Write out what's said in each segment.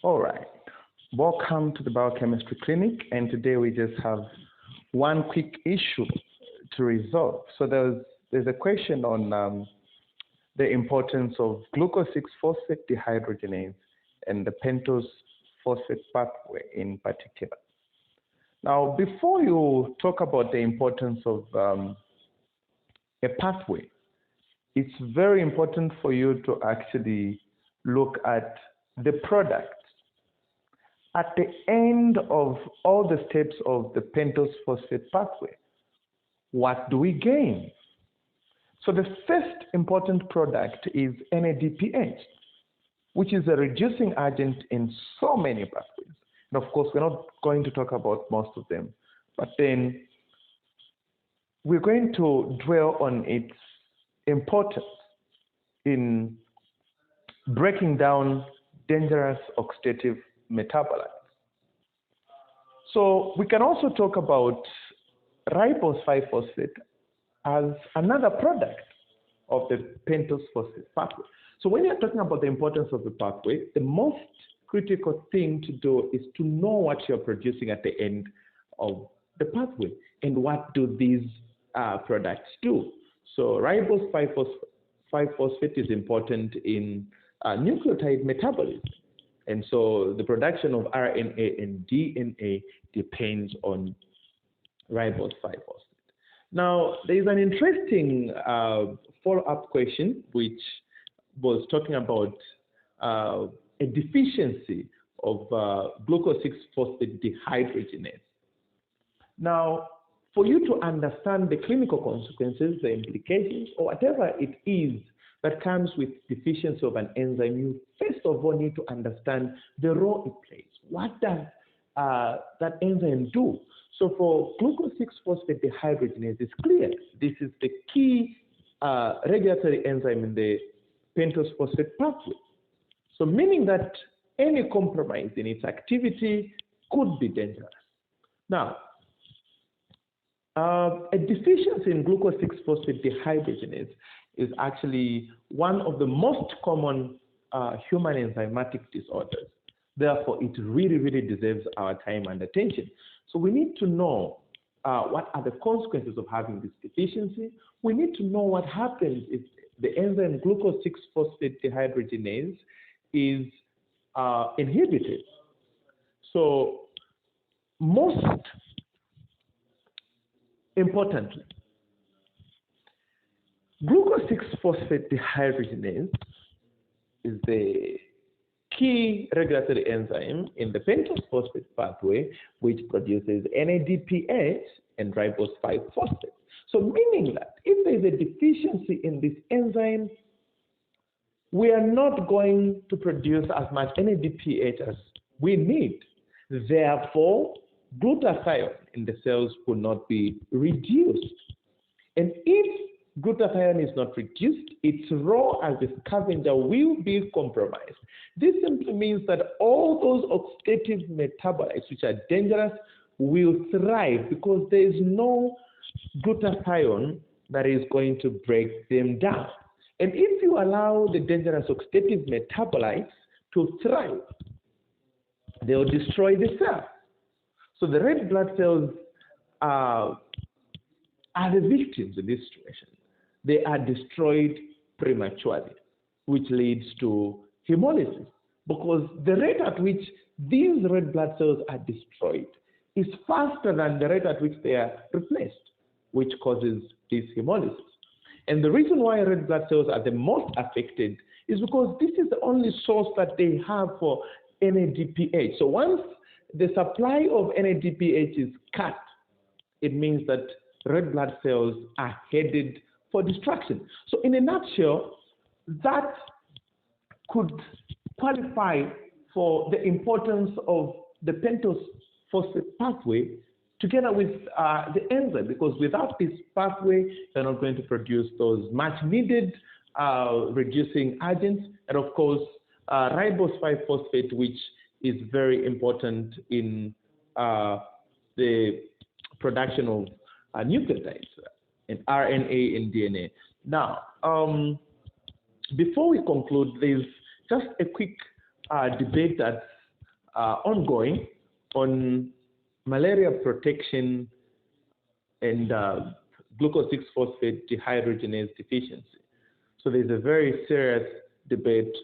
All right. Welcome to the Biochemistry Clinic, and today we just have one quick issue to resolve. So there's a question on the importance of glucose-6-phosphate dehydrogenase and the pentose phosphate pathway in particular. Now, before you talk about the importance of a pathway, it's very important for you to actually look at the product. At the end of all the steps of the pentose phosphate pathway, what do we gain? So the first important product is NADPH, which is a reducing agent in so many pathways. And of course, we're not going to talk about most of them, but then we're going to dwell on its importance in breaking down dangerous oxidative metabolites. So we can also talk about ribose 5-phosphate as another product of the pentose phosphate pathway. So when you're talking about the importance of the pathway, the most critical thing to do is to know what you're producing at the end of the pathway and what do these products do. So ribose 5-phosphate is important in nucleotide metabolism. And so the production of RNA and DNA depends on ribose 5-phosphate. Now, there is an interesting follow-up question which was talking about a deficiency of glucose-6-phosphate dehydrogenase. Now, for you to understand the clinical consequences, the implications, or whatever it is that comes with deficiency of an enzyme, you first of all need to understand the role it plays. What does that enzyme do? So for glucose-6-phosphate dehydrogenase, it's clear this is the key regulatory enzyme in the pentose phosphate pathway. So meaning that any compromise in its activity could be dangerous. Now, a deficiency in glucose-6-phosphate dehydrogenase is actually one of the most common human enzymatic disorders. Therefore, it really, really deserves our time and attention. So we need to know what are the consequences of having this deficiency. We need to know what happens if the enzyme glucose-6-phosphate dehydrogenase is inhibited. So most importantly, glucose-6-phosphate dehydrogenase is the key regulatory enzyme in the pentose phosphate pathway, which produces NADPH and ribose 5-phosphate. So meaning that if there is a deficiency in this enzyme, we are not going to produce as much NADPH as we need. Therefore, glutathione in the cells will not be reduced. And if glutathione is not reduced, its role as a scavenger will be compromised. This simply means that all those oxidative metabolites which are dangerous will thrive because there is no glutathione that is going to break them down. And if you allow the dangerous oxidative metabolites to thrive, they will destroy the cell. So the red blood cells are the victims in this situation. They are destroyed prematurely, which leads to hemolysis, because the rate at which these red blood cells are destroyed is faster than the rate at which they are replaced, which causes this hemolysis. And the reason why red blood cells are the most affected is because this is the only source that they have for NADPH. So once the supply of NADPH is cut, it means that red blood cells are headed for destruction. So in a nutshell, that could qualify for the importance of the pentose phosphate pathway together with the enzyme, because without this pathway, they're not going to produce those much needed reducing agents, and of course, ribose 5-phosphate, which is very important in the production of nucleotides in RNA and DNA. Now, before we conclude, there's just a quick debate that's ongoing on malaria protection and glucose 6-phosphate dehydrogenase deficiency. So there's a very serious debate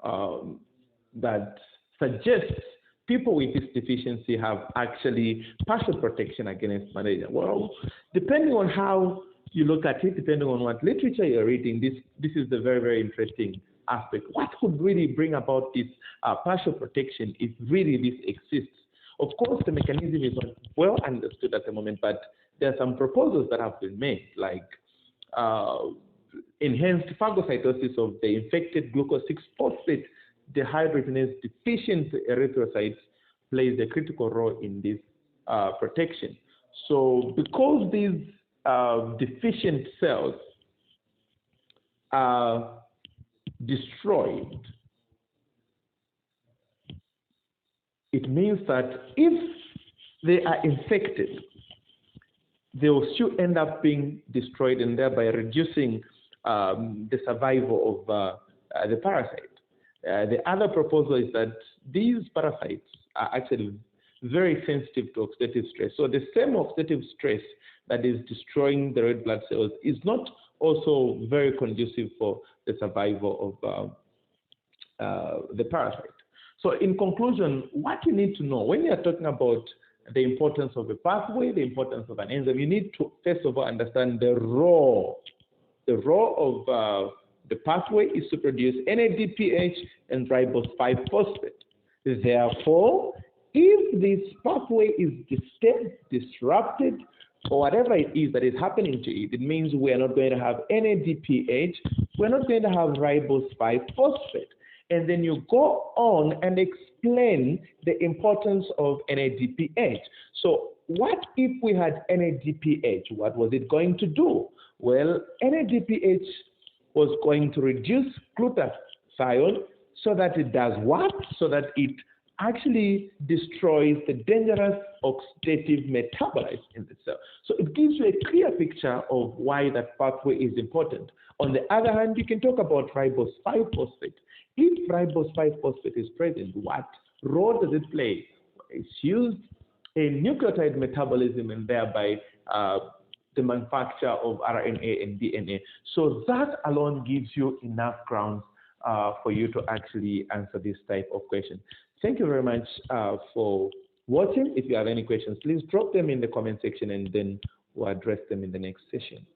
that suggests people with this deficiency have actually partial protection against malaria. Well, depending on how you look at it, depending on what literature you're reading, this is the very, very interesting aspect. What could really bring about this partial protection if really this exists? Of course, the mechanism is not well understood at the moment, but there are some proposals that have been made, like enhanced phagocytosis of the infected glucose 6-phosphate dehydrogenase deficient erythrocytes plays a critical role in this protection. So because these deficient cells are destroyed, it means that if they are infected, they will still end up being destroyed and thereby reducing the survival of the parasite. The other proposal is that these parasites are actually very sensitive to oxidative stress. So the same oxidative stress that is destroying the red blood cells is not also very conducive for the survival of the parasite. So in conclusion, what you need to know when you are talking about the importance of a pathway, the importance of an enzyme, you need to first of all understand the role. The role of the pathway is to produce NADPH and ribose 5-phosphate. Therefore, if this pathway is disturbed, disrupted, or whatever it is that is happening to it, it means we are not going to have NADPH, we're not going to have ribose 5-phosphate. And then you go on and explain the importance of NADPH. So what if we had NADPH? What was it going to do? Well, NADPH was going to reduce glutathione so that it does what? So that it actually destroys the dangerous oxidative metabolites in the cell. So it gives you a clear picture of why that pathway is important. On the other hand, you can talk about ribose 5-phosphate. If ribose 5-phosphate is present, what role does it play? It's used in nucleotide metabolism and thereby the manufacture of RNA and DNA. So that alone gives you enough grounds for you to actually answer this type of question. Thank you very much for watching. If you have any questions, please drop them in the comment section and then we'll address them in the next session.